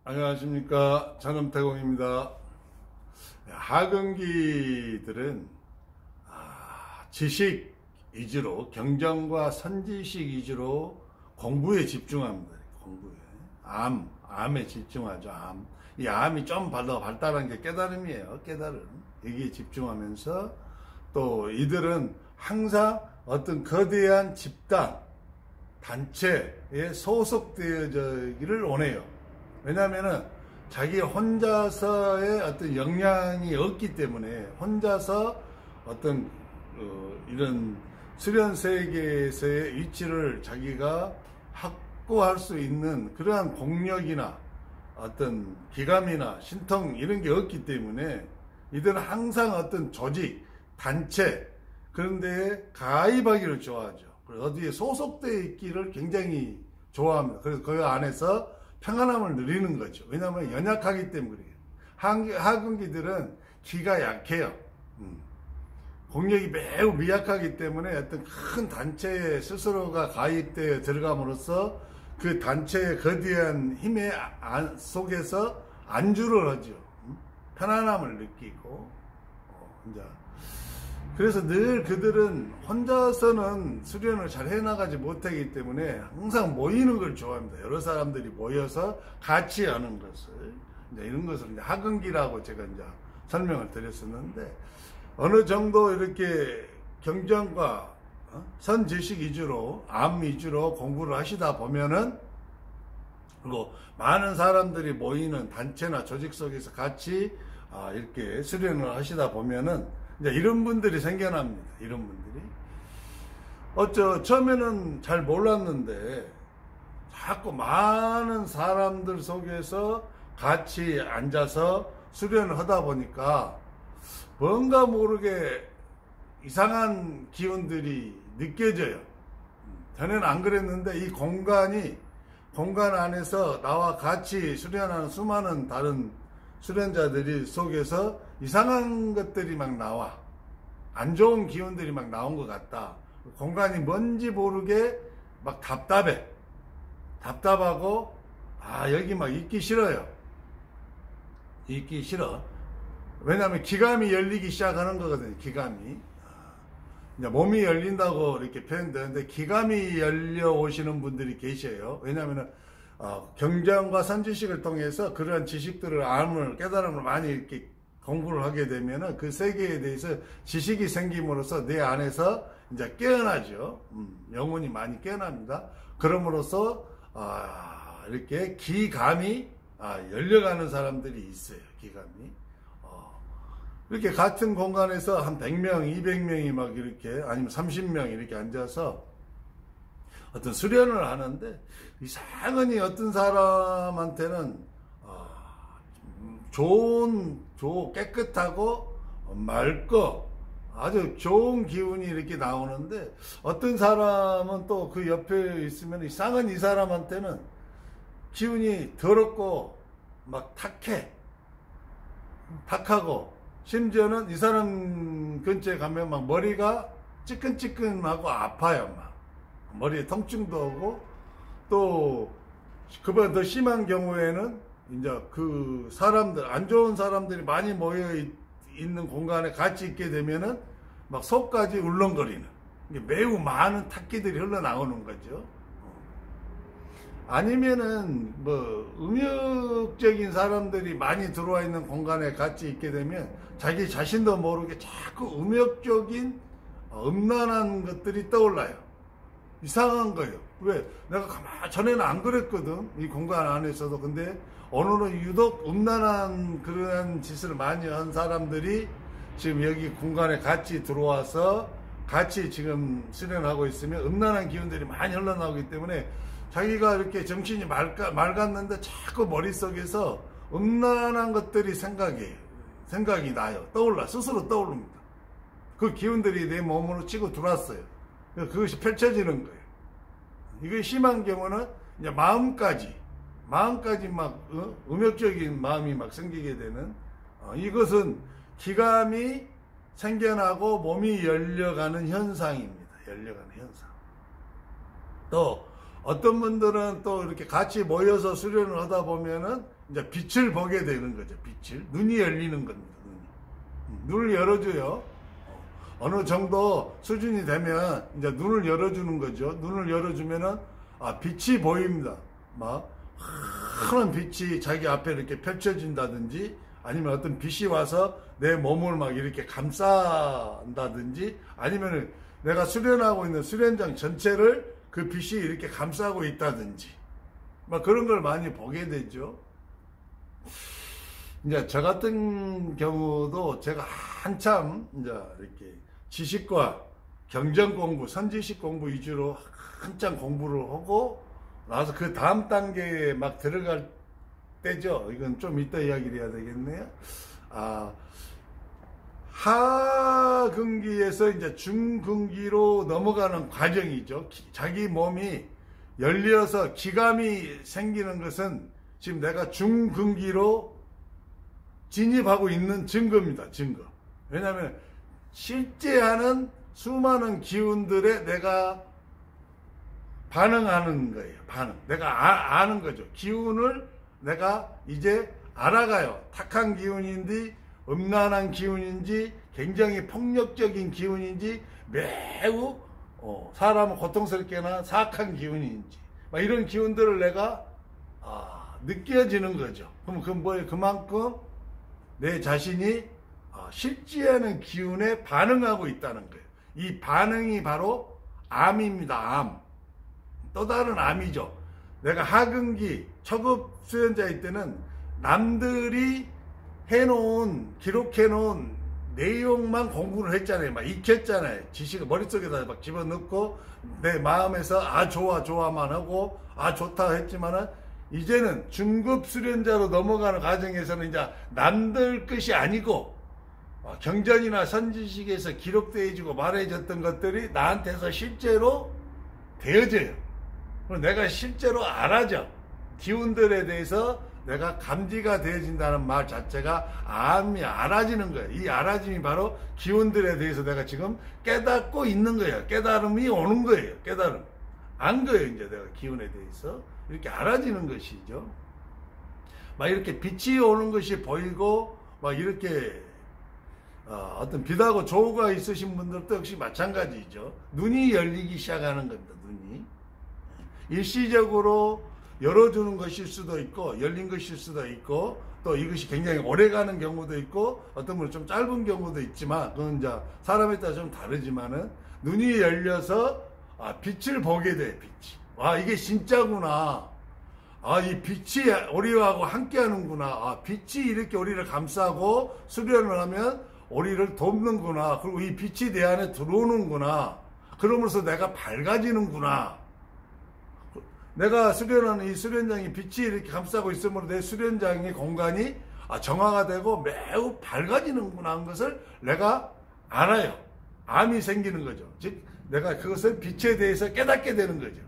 안녕하십니까, 전엄태공입니다. 하근기들은 지식 위주로, 경전과 선지식 위주로 공부에 집중합니다. 공부에. 암에 집중하죠. 이 암이 좀 더 발달한 게 깨달음이에요. 깨달음. 여기에 집중하면서 또 이들은 항상 어떤 거대한 집단, 단체에 소속되어지기를 원해요. 왜냐하면은 자기 혼자서의 어떤 역량이 없기 때문에 혼자서 어떤 이런 수련 세계에서의 위치를 자기가 확보할 수 있는 그러한 공력이나 어떤 기감이나 신통 이런 게 없기 때문에 이들은 항상 어떤 조직, 단체 그런 데에 가입하기를 좋아하죠. 그래서 어디에 소속되어 있기를 굉장히 좋아합니다. 그래서 그 안에서 평안함을 누리는 거죠. 왜냐하면 연약하기 때문에 그래요. 하근기들은 기가 약해요. 공력이 매우 미약하기 때문에 어떤 큰 단체에 스스로가 가입되어 들어감으로써 그 단체의 거대한 힘의 속에서 안주를 하죠. 편안함을 느끼고 이제 그래서 늘 그들은 혼자서는 수련을 잘 해나가지 못하기 때문에 항상 모이는 걸 좋아합니다. 여러 사람들이 모여서 같이 하는 것을 이제 이런 것을 이제 하근기라고 제가 이제 설명을 드렸었는데 어느 정도 이렇게 경전과 선지식 위주로 암 위주로 공부를 하시다 보면은 그리고 많은 사람들이 모이는 단체나 조직 속에서 같이 이렇게 수련을 하시다 보면은 이제 이런 분들이 생겨납니다. 이런 분들이 처음에는 잘 몰랐는데 자꾸 많은 사람들 속에서 같이 앉아서 수련을 하다 보니까 뭔가 모르게 이상한 기운들이 느껴져요. 전에는 안 그랬는데 이 공간 안에서 나와 같이 수련하는 수많은 다른 수련자들이 속에서 이상한 것들이 막 나와. 안 좋은 기운들이 막 나온 것 같다. 공간이 뭔지 모르게 막 답답해. 답답하고 여기 막 있기 싫어요. 있기 싫어. 왜냐하면 기감이 열리기 시작하는 거거든요. 기감이. 이제 몸이 열린다고 이렇게 표현되는데 기감이 열려 오시는 분들이 계셔요. 왜냐하면 경전과 선지식을 통해서 그러한 지식들을 깨달음을 많이 이렇게 공부를 하게 되면은 그 세계에 대해서 지식이 생김으로써 내 안에서 이제 깨어나죠. 영혼이 많이 깨어납니다. 그럼으로써 이렇게 기감이 열려가는 사람들이 있어요. 기감이. 이렇게 같은 공간에서 한 100명, 200명이 막 이렇게 아니면 30명 이렇게 앉아서 어떤 수련을 하는데 이상하니 어떤 사람한테는 깨끗하고 맑고 아주 좋은 기운이 이렇게 나오는데 어떤 사람은 또 그 옆에 있으면 이상한 이 사람한테는 기운이 더럽고 막 탁하고 심지어는 이 사람 근처에 가면 막 머리가 찌끈찌끈하고 아파요. 막 머리에 통증도 오고 또 그보다 더 심한 경우에는 이제 그 사람들 안 좋은 사람들이 많이 모여 있는 공간에 같이 있게 되면은 막 속까지 울렁거리는 매우 많은 탁기들이 흘러나오는 거죠. 아니면은 뭐 음욕적인 사람들이 많이 들어와 있는 공간에 같이 있게 되면 자기 자신도 모르게 자꾸 음욕적인 음란한 것들이 떠올라요. 이상한 거예요. 왜? 내가 전에는 안 그랬거든. 이 공간 안에서도. 근데 오늘은 유독 음란한 그런 짓을 많이 한 사람들이 지금 여기 공간에 같이 들어와서 같이 지금 수련하고 있으면 음란한 기운들이 많이 흘러나오기 때문에 자기가 이렇게 정신이 맑았는데 자꾸 머릿속에서 음란한 것들이 생각이 나요. 스스로 떠오릅니다. 그 기운들이 내 몸으로 치고 들어왔어요. 그것이 펼쳐지는 거예요. 이게 심한 경우는 이제 마음까지 막 음욕적인 마음이 막 생기게 되는 이것은 기감이 생겨나고 몸이 열려가는 현상입니다. 열려가는 현상. 또 어떤 분들은 또 이렇게 같이 모여서 수련을 하다 보면은 이제 빛을 보게 되는 거죠. 빛을. 눈이 열리는 겁니다. 눈을 열어줘요. 어느 정도 수준이 되면 이제 눈을 열어주는 거죠. 눈을 열어주면은 빛이 보입니다. 막 큰 빛이 자기 앞에 이렇게 펼쳐진다든지, 아니면 어떤 빛이 와서 내 몸을 막 이렇게 감싼다든지, 아니면 내가 수련하고 있는 수련장 전체를 그 빛이 이렇게 감싸고 있다든지, 막 그런 걸 많이 보게 되죠. 이제 저 같은 경우도 제가 한참 이제 이렇게 지식과 경전 공부, 선지식 공부 위주로 한참 공부를 하고 나서 그 다음 단계에 막 들어갈 때죠. 이건 좀 이따 이야기를 해야 되겠네요. 하근기에서 이제 중근기로 넘어가는 과정이죠. 자기 몸이 열려서 기감이 생기는 것은 지금 내가 중근기로 진입하고 있는 증거입니다. 증거. 왜냐하면 실제 하는 수많은 기운들에 내가 반응하는 거예요. 반응. 내가 아는 거죠. 기운을 내가 이제 알아가요. 탁한 기운인지 음란한 기운인지 굉장히 폭력적인 기운인지 매우 사람을 고통스럽게나 사악한 기운인지 막 이런 기운들을 내가 느껴지는 거죠. 그럼 그 뭐예요? 그만큼 내 자신이 실제하는 기운에 반응하고 있다는 거예요. 이 반응이 바로 암입니다. 암. 또 다른 암이죠. 내가 하근기 초급 수련자일 때는 남들이 해놓은, 기록해놓은 내용만 공부를 했잖아요. 막 익혔잖아요. 지식을 머릿속에다 막 집어넣고 내 마음에서 좋아만 하고 좋다 했지만은, 이제는 중급 수련자로 넘어가는 과정에서는 이제 남들 것이 아니고 경전이나 선지식에서 기록되어지고 말해졌던 것들이 나한테서 실제로 되어져요. 내가 실제로 알아져. 기운들에 대해서 내가 감지가 되어진다는 말 자체가 암이 알아지는 거예요. 이 알아짐이 바로 기운들에 대해서 내가 지금 깨닫고 있는 거예요. 깨달음이 오는 거예요. 깨달음. 안 거예요. 이제 내가 기운에 대해서 이렇게 알아지는 것이죠. 막 이렇게 빛이 오는 것이 보이고 막 이렇게 어떤 빛하고 조우가 있으신 분들도 역시 마찬가지죠. 눈이 열리기 시작하는 겁니다. 눈이 일시적으로 열어주는 것일 수도 있고 열린 것일 수도 있고, 또 이것이 굉장히 오래가는 경우도 있고 어떤 분은 좀 짧은 경우도 있지만, 그건 이제 사람에 따라 좀 다르지만은 눈이 열려서 빛을 보게 돼. 빛이 이게 진짜구나. 이 빛이 우리하고 함께 하는구나. 빛이 이렇게 우리를 감싸고 수련을 하면 우리를 돕는구나. 그리고 이 빛이 내 안에 들어오는구나. 그러면서 내가 밝아지는구나. 내가 수련하는 이 수련장이 빛이 이렇게 감싸고 있으므로 내 수련장의 공간이 정화가 되고 매우 밝아지는구나 하는 것을 내가 알아요. 암이 생기는 거죠. 즉 내가 그것을 빛에 대해서 깨닫게 되는 거죠.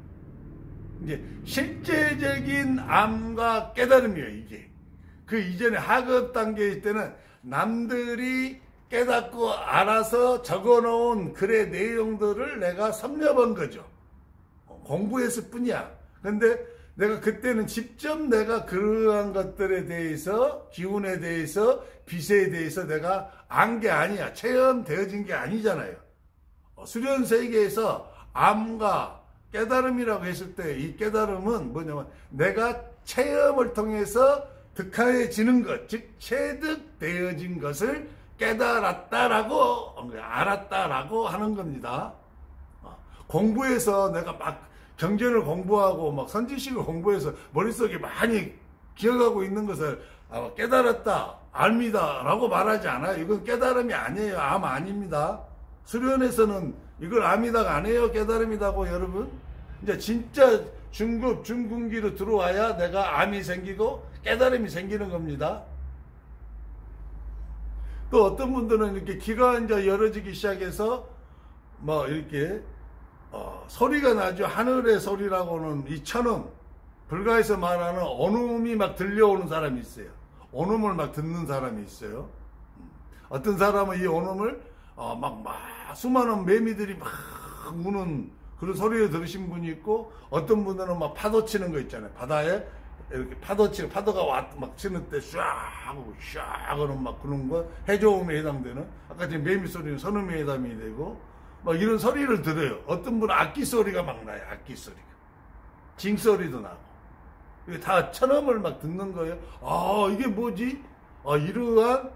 이제 실제적인 암과 깨달음이에요. 이게 그 이전에 하급 단계일 때는 남들이 깨닫고 알아서 적어놓은 글의 내용들을 내가 섭렵한 거죠. 공부했을 뿐이야. 근데 내가 그때는 직접 내가 그러한 것들에 대해서, 기운에 대해서, 빛에 대해서 내가 안 게 아니야. 체험되어진 게 아니잖아요. 수련 세계에서 암과 깨달음이라고 했을 때 이 깨달음은 뭐냐면 내가 체험을 통해서 득하여지는 것, 즉 체득되어진 것을 깨달았다라고, 알았다라고 하는 겁니다. 공부해서 내가 막 경전을 공부하고 막 선지식을 공부해서 머릿속에 많이 기억하고 있는 것을 깨달았다, 압니다 라고 말하지 않아요. 이건 깨달음이 아니에요. 암 아닙니다. 수련에서는 이걸 암이다가 아니에요. 깨달음이다고. 여러분, 이제 진짜 중급, 중근기로 들어와야 내가 암이 생기고 깨달음이 생기는 겁니다. 또 어떤 분들은 이렇게 귀가 이제 열어지기 시작해서 뭐 이렇게 소리가 나죠. 하늘의 소리라고는 이 천음, 불가에서 말하는 온음이 막 들려오는 사람이 있어요. 온음을 막 듣는 사람이 있어요. 어떤 사람은 이 온음을 막 수많은 매미들이 막 우는 그런 소리를 들으신 분이 있고, 어떤 분들은 막 파도 치는 거 있잖아요. 바다에 이렇게 파도가 막 치는 때 쫙 하고 쫙 하는 막 그런 거 해저음에 해당되는, 아까 지금 매미 소리는 선음에 해당이 되고 막 이런 소리를 들어요. 어떤 분은 악기 소리가 막 나요. 악기 소리가 징 소리도 나고, 이게 다 천음을 막 듣는 거예요. 아, 이게 뭐지? 이러한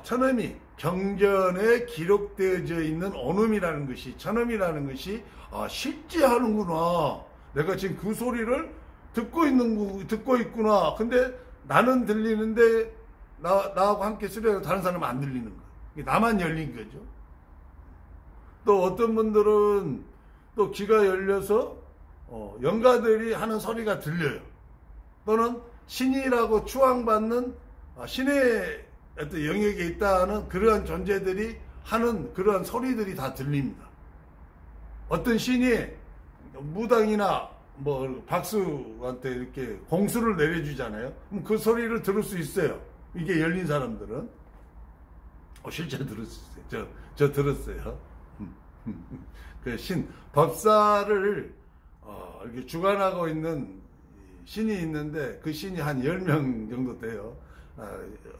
천음이 경전에 기록되어져 있는 온음이라는 것이, 천음이라는 것이 실제 하는구나. 내가 지금 그 소리를 듣고 있구나. 근데 나는 들리는데 나하고 함께 수련해도 다른 사람은 안 들리는 거야. 나만 열린 거죠. 또 어떤 분들은 또 귀가 열려서 영가들이 하는 소리가 들려요. 또는 신이라고 추앙받는 신의 어떤 영역에 있다는 그러한 존재들이 하는 그러한 소리들이 다 들립니다. 어떤 신이 무당이나 뭐 박수한테 이렇게 공수를 내려주잖아요. 그럼 그 소리를 들을 수 있어요. 이게 열린 사람들은. 실제 들을 수 있어요. 저 들었어요. 그 법사를 이렇게 주관하고 있는 신이 있는데, 그 신이 한 10명 정도 돼요.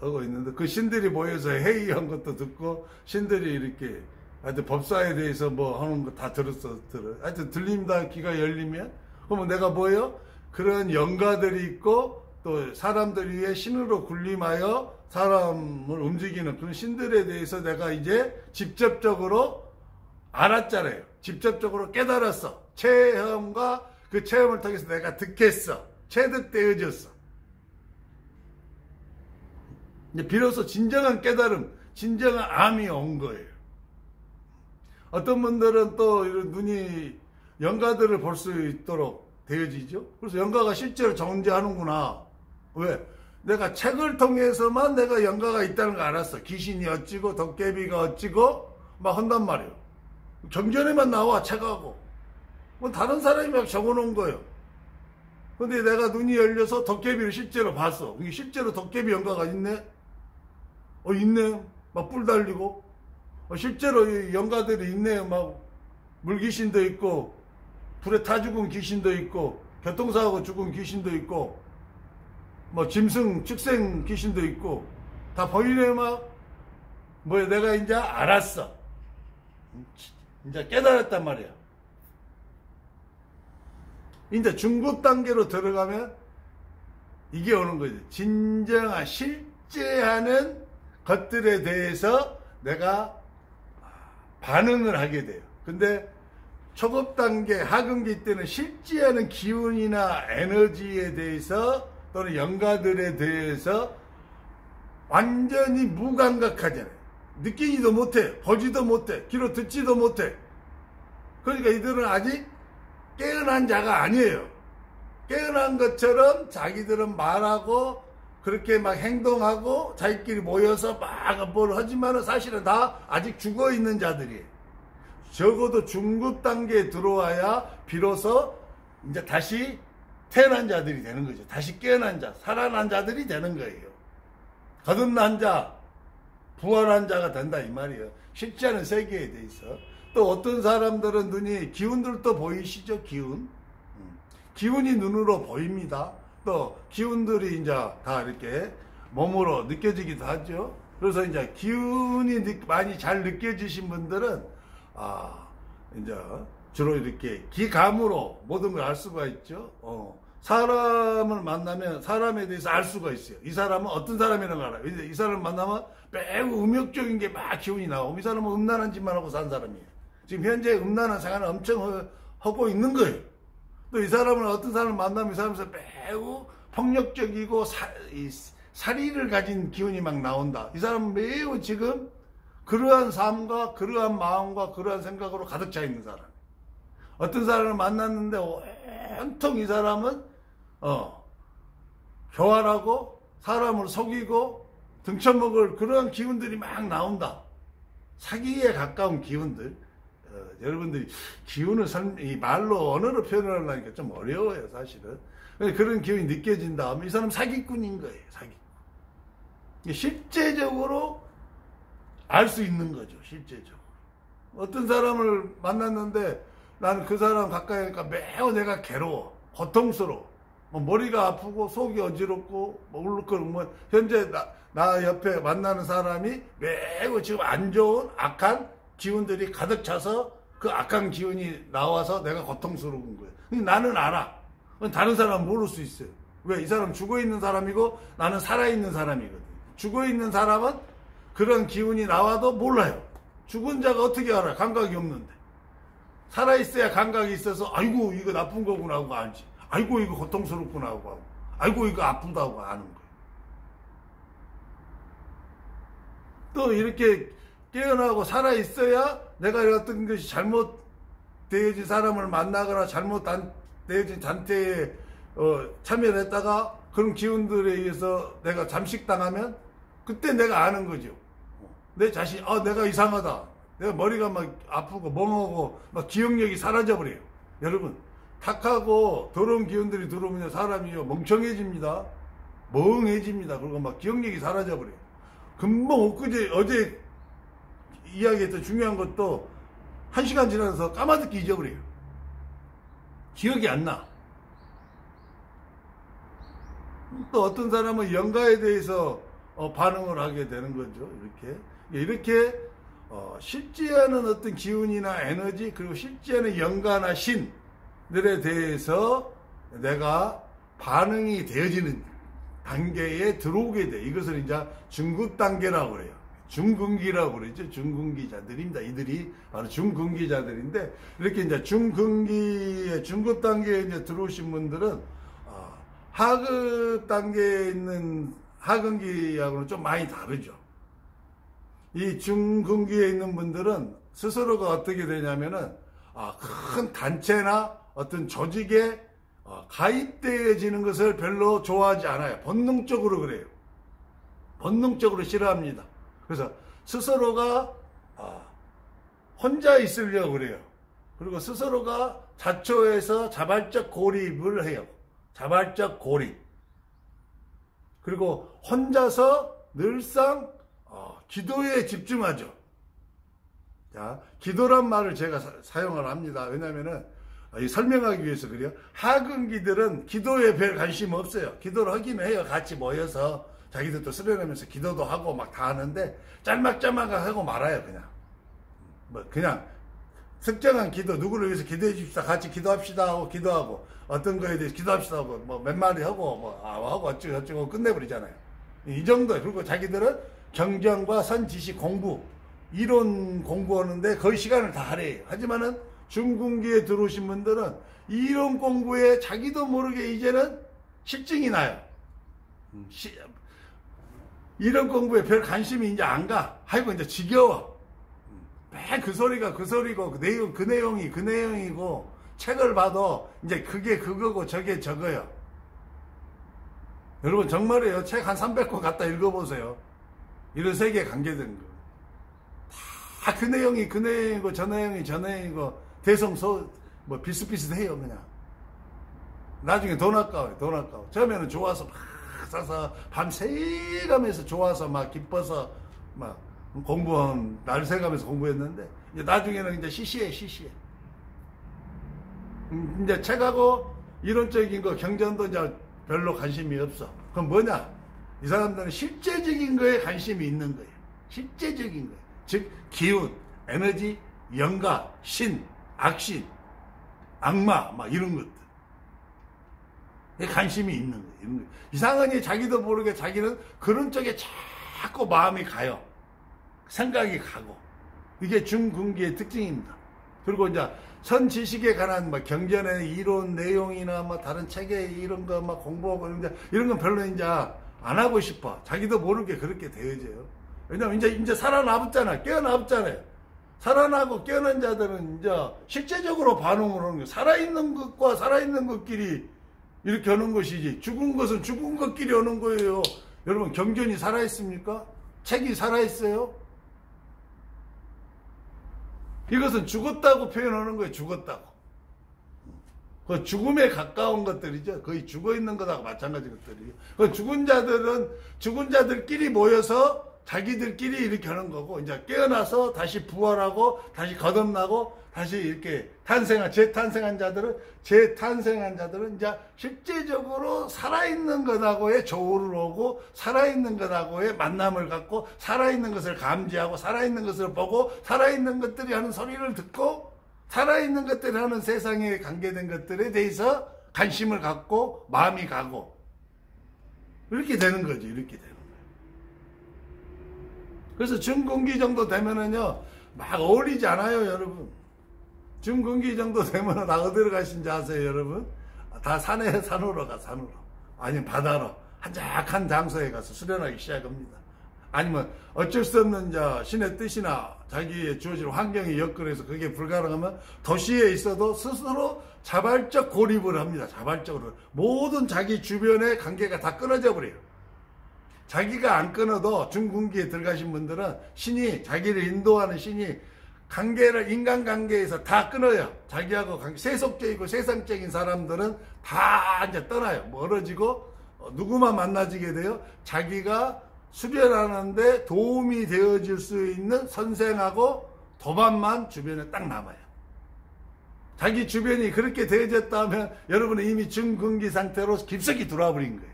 하고 있는데, 그 신들이 모여서 회의한 것도 듣고, 신들이 이렇게 하여튼 법사에 대해서 뭐 하는 거 다 들어요. 하여튼 들립니다. 귀가 열리면. 그러면 내가 뭐예요? 그런 영가들이 있고, 또 사람들 위해 신으로 군림하여 사람을 움직이는 그런 신들에 대해서 내가 이제 직접적으로 알았잖아요. 직접적으로 깨달았어. 체험과 그 체험을 통해서 내가 득했어. 체득되어졌어. 이제 비로소 진정한 깨달음, 진정한 암이 온 거예요. 어떤 분들은 또 이런 눈이 영가들을 볼 수 있도록 되어지죠. 그래서 영가가 실제로 존재하는구나. 왜? 내가 책을 통해서만 내가 영가가 있다는 걸 알았어. 귀신이 어찌고 도깨비가 어찌고 막 한단 말이에요. 경전에만 나와, 책하고. 뭐 다른 사람이 막 적어놓은 거예요. 근데 내가 눈이 열려서 도깨비를 실제로 봤어. 이게 실제로 도깨비 영가가 있네? 있네. 막 뿔 달리고. 실제로 영가들이 있네요. 막 물귀신도 있고, 불에 타 죽은 귀신도 있고, 교통사고 죽은 귀신도 있고, 뭐 짐승, 축생 귀신도 있고, 다 보이네. 막 뭐야, 내가 이제 알았어. 이제 깨달았단 말이야. 이제 중급 단계로 들어가면 이게 오는 거지. 진정한 실제하는 것들에 대해서 내가 반응을 하게 돼요. 근데 초급 단계, 하근기 때는 실제하는 기운이나 에너지에 대해서 또는 영가들에 대해서 완전히 무감각하잖아요. 느끼지도 못해, 보지도 못해, 귀로 듣지도 못해. 그러니까 이들은 아직 깨어난 자가 아니에요. 깨어난 것처럼 자기들은 말하고 그렇게 막 행동하고 자기끼리 모여서 막 뭘 하지만 사실은 다 아직 죽어 있는 자들이에요. 적어도 중급 단계에 들어와야 비로소 이제 다시 태어난 자들이 되는 거죠. 다시 깨어난 자, 살아난 자들이 되는 거예요. 거듭난 자, 부활한 자가 된다 이 말이에요. 실제하는 세계에 대해서. 또 어떤 사람들은 눈이, 기운들도 보이시죠? 기운이 눈으로 보입니다. 또 기운들이 이제 다 이렇게 몸으로 느껴지기도 하죠. 그래서 이제 기운이 많이 잘 느껴지신 분들은 이제 주로 이렇게 기감으로 모든 걸 알 수가 있죠. 사람을 만나면 사람에 대해서 알 수가 있어요. 이 사람은 어떤 사람이라는 걸 알아요. 이 사람을 만나면 매우 음욕적인 게 막 기운이 나오고, 이 사람은 음란한 짓만 하고 산 사람이에요. 지금 현재 음란한 생활을 엄청 하고 있는 거예요. 또 이 사람은 어떤 사람을 만나면 이 사람에서 매우 폭력적이고 사리를 가진 기운이 막 나온다. 이 사람은 매우 지금 그러한 삶과 그러한 마음과 그러한 생각으로 가득 차 있는 사람. 어떤 사람을 만났는데 온통 이 사람은 교활하고 사람을 속이고 등쳐먹을 그러한 기운들이 막 나온다. 사기에 가까운 기운들. 여러분들이 기운을 이 말로 언어로 표현하려니까 좀 어려워요, 사실은. 그런 기운이 느껴진다 하면 이 사람 사기꾼인 거예요, 사기꾼. 실제적으로 알 수 있는 거죠, 실제적으로. 어떤 사람을 만났는데 나는 그 사람 가까이 하니까 매우 내가 괴로워, 고통스러워. 뭐 머리가 아프고 속이 어지럽고 뭐 울컥 뭐 현재 나 옆에 만나는 사람이 매우 지금 안 좋은 악한 기운들이 가득 차서 그 악한 기운이 나와서 내가 고통스러운 거예요. 근데 나는 알아. 다른 사람은 모를 수 있어요. 왜? 이 사람 죽어있는 사람이고 나는 살아있는 사람이거든. 죽어있는 사람은 그런 기운이 나와도 몰라요. 죽은 자가 어떻게 알아? 감각이 없는데. 살아있어야 감각이 있어서 아이고 이거 나쁜 거구나 하고 알지. 아이고 이거 고통스럽구나 하고 아이고 이거 아프다고 아는 거예요. 또 이렇게 깨어나고 살아있어야 내가 어떤 것이 잘못되어진 사람을 만나거나 잘못되어진 단체에 참여를 했다가 그런 기운들에 의해서 내가 잠식당하면 그때 내가 아는 거죠. 내 자신, 내가 이상하다. 내가 머리가 막 아프고 멍하고 막 기억력이 사라져버려요. 여러분, 탁하고 더러운 기운들이 들어오면 사람이 멍청해집니다. 멍해집니다. 그리고 막 기억력이 사라져버려요. 금방 어제 이야기했던 중요한 것도 1시간 지나서 까마득히 잊어버려요. 기억이 안 나. 또 어떤 사람은 영가에 대해서 반응을 하게 되는 거죠. 이렇게 쉽지 않은 어떤 기운이나 에너지 그리고 쉽지 않은 영가나 신들에 대해서 내가 반응이 되어지는 단계에 들어오게 돼. 이것을 이제 중급 단계라고 그래요. 중근기라고 그러죠. 중근기자들입니다. 이들이 바로 중근기자들인데 이렇게 이제 중근기의 중급 단계에 이제 들어오신 분들은 하급 단계에 있는 하근기하고는 좀 많이 다르죠. 이 중근기에 있는 분들은 스스로가 어떻게 되냐면은 큰 단체나 어떤 조직에 가입되어지는 것을 별로 좋아하지 않아요. 본능적으로 그래요. 본능적으로 싫어합니다. 그래서 스스로가 혼자 있으려고 그래요. 그리고 스스로가 자초해서 자발적 고립을 해요. 자발적 고립. 그리고 혼자서 늘상 기도에 집중하죠. 자, 기도란 말을 제가 사용을 합니다. 왜냐면은 설명하기 위해서 그래요. 하근기들은 기도에 별 관심 없어요. 기도를 하긴 해요. 같이 모여서 자기들도 수련하면서 기도도 하고 막 다 하는데 짤막짤막 하고 말아요. 그냥 특정한 기도, 누구를 위해서 기도해 줍시다, 같이 기도합시다 하고 기도하고 어떤 거에 대해서 기도합시다 하고 몇 마디 하고 하고 어쩌고 끝내버리잖아요. 이 정도. 그리고 자기들은 경전과 선지식 공부, 이론 공부하는데 거의 시간을 다 할애해요. 하지만은 중근기에 들어오신 분들은 이론 공부에 자기도 모르게 이제는 실증이 나요. 이런 공부에 별 관심이 이제 안 가. 아이고 이제 지겨워. 매 그 소리가 그 소리고 그 내용이 그 내용이고 책을 봐도 이제 그게 그거고 저게 저거요. 여러분 정말이에요. 책 한 300권 갖다 읽어보세요. 이런 세계에 관계된 거. 다 그 내용이 그 내용이고 저 내용이 저 내용이고 뭐 비슷비슷해요. 그냥 나중에 돈 아까워요. 돈 아까워. 처음에는 좋아서 막 싸서 밤새가면서 좋아서 막 기뻐서 막 날 새가면서 공부했는데 이제 나중에는 이제 시시해. 이제 책하고 이론적인 거 경전도 이제 별로 관심이 없어. 그럼 뭐냐? 이 사람들은 실제적인 거에 관심이 있는 거예요. 실제적인 거예요. 즉 기운, 에너지, 영가, 신, 악신, 악마 막 이런 것들. 관심이 있는 거예요. 이상하니 자기도 모르게 자기는 그런 쪽에 자꾸 마음이 가요. 생각이 가고. 이게 중근기의 특징입니다. 그리고 이제 선지식에 관한 뭐 경전의 이론 내용이나 뭐 다른 책에 이런 거 막 공부하고 이런 건 별로 이제 안 하고 싶어. 자기도 모르게 그렇게 되어져요. 왜냐면 이제 살아남았잖아요. 깨어남았잖아요. 살아나고 깨어난 자들은 이제 실제적으로 반응을 하는 거예요. 살아있는 것과 살아있는 것끼리 이렇게 하는 것이지. 죽은 것은 죽은 것끼리 하는 거예요. 여러분 경전이 살아있습니까? 책이 살아있어요? 이것은 죽었다고 표현하는 거예요. 죽었다고. 그 죽음에 가까운 것들이죠. 거의 죽어있는 것하고 마찬가지 것들이에요. 그 죽은 자들끼리 모여서 자기들끼리 이렇게 하는 거고, 이제 깨어나서 다시 부활하고, 다시 거듭나고, 다시 이렇게 재탄생한 자들은 이제 실제적으로 살아있는 것하고의 조우를 오고, 살아있는 것하고의 만남을 갖고, 살아있는 것을 감지하고, 살아있는 것을 보고, 살아있는 것들이 하는 소리를 듣고, 살아있는 것들이 하는 세상에 관계된 것들에 대해서 관심을 갖고, 마음이 가고, 이렇게 되는 거지, 이렇게 되는 거예요. 그래서 중근기 정도 되면은요, 막 어울리지 않아요, 여러분. 중근기 정도 되면은 다 어디로 가신지 아세요, 여러분? 다 산으로 가, 산으로. 아니면 바다로. 한적한 장소에 가서 수련하기 시작합니다. 아니면 어쩔 수 없는 신의 뜻이나 자기의 주어진 환경이 여건해서 그게 불가능하면 도시에 있어도 스스로 자발적 고립을 합니다. 자발적으로. 모든 자기 주변의 관계가 다 끊어져 버려요. 자기가 안 끊어도 중근기에 들어가신 분들은 자기를 인도하는 신이 인간관계에서 다 끊어요. 자기하고 세속적이고 세상적인 사람들은 다 이제 떠나요. 멀어지고, 누구만 만나지게 돼요? 자기가 수련하는데 도움이 되어줄 수 있는 선생하고 도반만 주변에 딱 남아요. 자기 주변이 그렇게 되어졌다면 여러분은 이미 중근기 상태로 깊숙이 들어와 버린 거예요.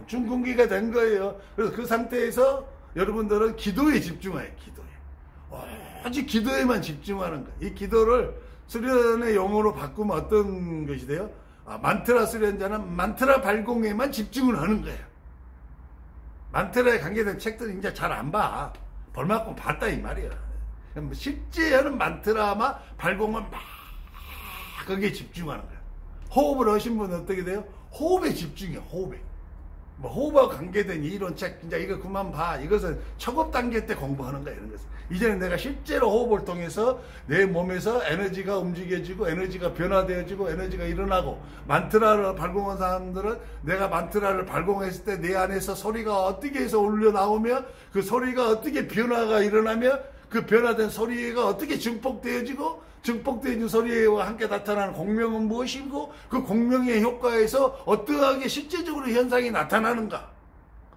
중근기가 된 거예요. 그래서 그 상태에서 여러분들은 기도에 집중해요. 기도에. 오직 기도에만 집중하는 거예요. 이 기도를 수련의 용어로 바꾸면 어떤 것이 돼요? 만트라 수련자는 만트라 발공에만 집중을 하는 거예요. 만트라에 관계된 책들은 이제 잘 안 봐. 벌만큼 봤다 이 말이야. 실제 하는 만트라만 발공은 막 거기에 집중하는 거야. 호흡을 하신 분은 어떻게 돼요? 호흡에 집중해. 호흡에. 호흡하고 관계된 이론 책, 이제 이거 그만 봐. 이것은 초급 단계 때 공부하는 거야, 이런 것은. 이제는 내가 실제로 호흡을 통해서 내 몸에서 에너지가 움직여지고, 에너지가 변화되어지고, 에너지가 일어나고, 만트라를 발공한 사람들은 내가 만트라를 발공했을 때 내 안에서 소리가 어떻게 해서 울려 나오며, 그 소리가 어떻게 변화가 일어나며, 그 변화된 소리가 어떻게 증폭되어지고, 증폭되어진 소리와 함께 나타나는 공명은 무엇이고 그 공명의 효과에서 어떠하게 실제적으로 현상이 나타나는가.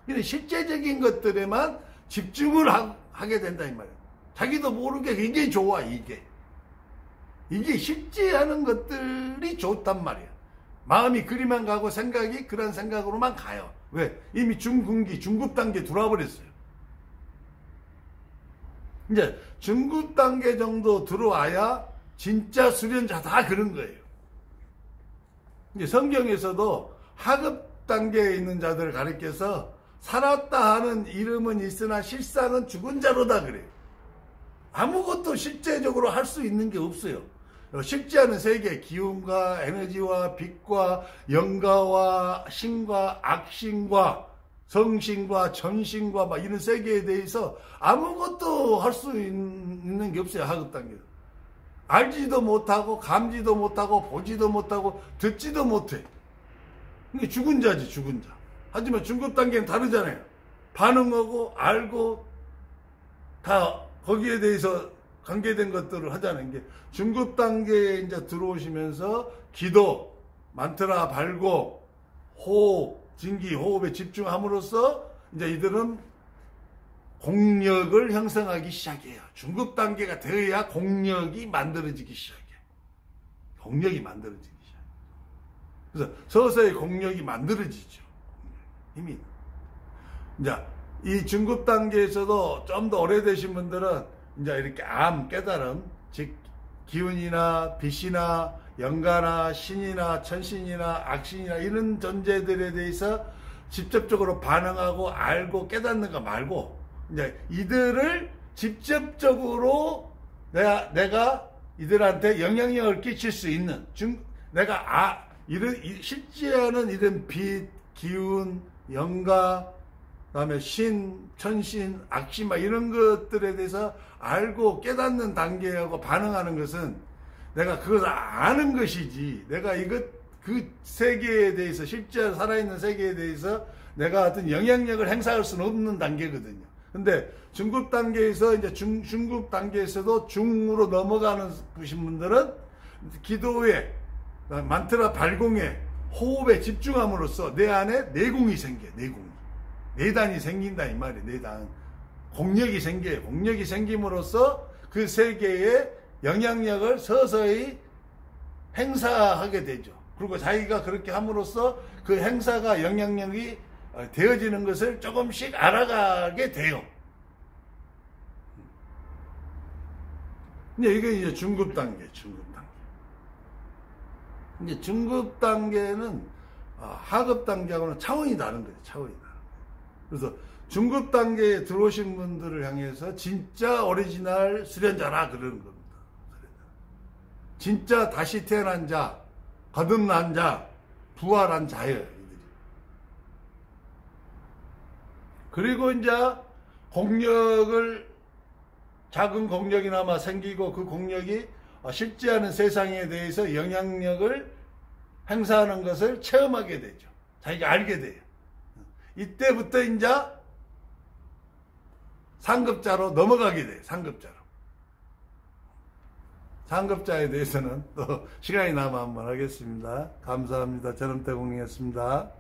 이런 실제적인 것들에만 집중을 하게 된다 이 말이에요. 자기도 모르게 이게 좋아. 이게 실제 하는 것들이 좋단 말이에요. 마음이 그리만 가고 생각이 그런 생각으로만 가요. 왜? 이미 중근기 중급 단계 들어와 버렸어요. 이제 중급 단계 정도 들어와야 진짜 수련자다 그런 거예요. 이제 성경에서도 하급 단계에 있는 자들을 가리켜서 살았다 하는 이름은 있으나 실상은 죽은 자로다 그래요. 아무것도 실제적으로 할 수 있는 게 없어요. 실제하는 세계, 기운과 에너지와 빛과 영가와 신과 악신과 성신과 전신과 막 이런 세계에 대해서 아무것도 할 수 있는 게 없어요. 하급 단계는. 알지도 못하고 감지도 못하고 보지도 못하고 듣지도 못해. 이게 죽은 자지, 죽은 자. 하지만 중급 단계는 다르잖아요. 반응하고 알고 다 거기에 대해서 관계된 것들을 하자는 게 중급 단계에 이제 들어오시면서 기도, 만트라 발고, 호흡, 진기, 호흡에 집중함으로써 이제 이들은 공력을 형성하기 시작해요. 중급 단계가 되어야 공력이 만들어지기 시작해요. 공력이 만들어지기 시작해요. 그래서 서서히 공력이 만들어지죠. 이미. 이제 이 중급 단계에서도 좀 더 오래되신 분들은 이제 이렇게 깨달음, 즉 기운이나 빛이나 영가나 신이나 천신이나 악신이나 이런 존재들에 대해서 직접적으로 반응하고 알고 깨닫는 거 말고 이제 이들을 직접적으로 내가 이들한테 영향력을 끼칠 수 있는 실제하는 이런 빛, 기운, 영가, 그다음에 신, 천신, 악신 막 이런 것들에 대해서 알고 깨닫는 단계하고 반응하는 것은 내가 그것을 아는 것이지 내가 그 세계에 대해서 실제 살아있는 세계에 대해서 내가 어떤 영향력을 행사할 수는 없는 단계거든요. 근데 중급 단계에서 이제 중급 단계에서도 중으로 넘어가는 분들은 기도에 만트라 발공에 호흡에 집중함으로써 내 안에 내공이 생겨요. 내공이. 내단이 생긴다 이 말이에요. 내단. 공력이 생겨요. 공력이 생김으로써 그 세계의 영향력을 서서히 행사하게 되죠. 그리고 자기가 그렇게 함으로써 그 행사가 영향력이 되어지는 것을 조금씩 알아가게 돼요. 근데 이게 이제 중급 단계, 중급 단계. 이제 중급 단계는 하급 단계하고는 차원이 다른 거예요. 차원이 다른 거예요. 그래서 중급 단계에 들어오신 분들을 향해서 진짜 오리지널 수련자라 그러는 겁니다. 진짜 다시 태어난 자, 거듭난 자, 부활한 자예요. 이들이. 그리고 이제 공력을 작은 공력이나마 생기고 그 공력이 쉽지 않은 세상에 대해서 영향력을 행사하는 것을 체험하게 되죠. 자기가 알게 돼요. 이때부터 이제 상급자로 넘어가게 돼요. 상급자로. 상급자에 대해서는 또 시간이 남아 한번 하겠습니다. 감사합니다. 전엄태공이었습니다.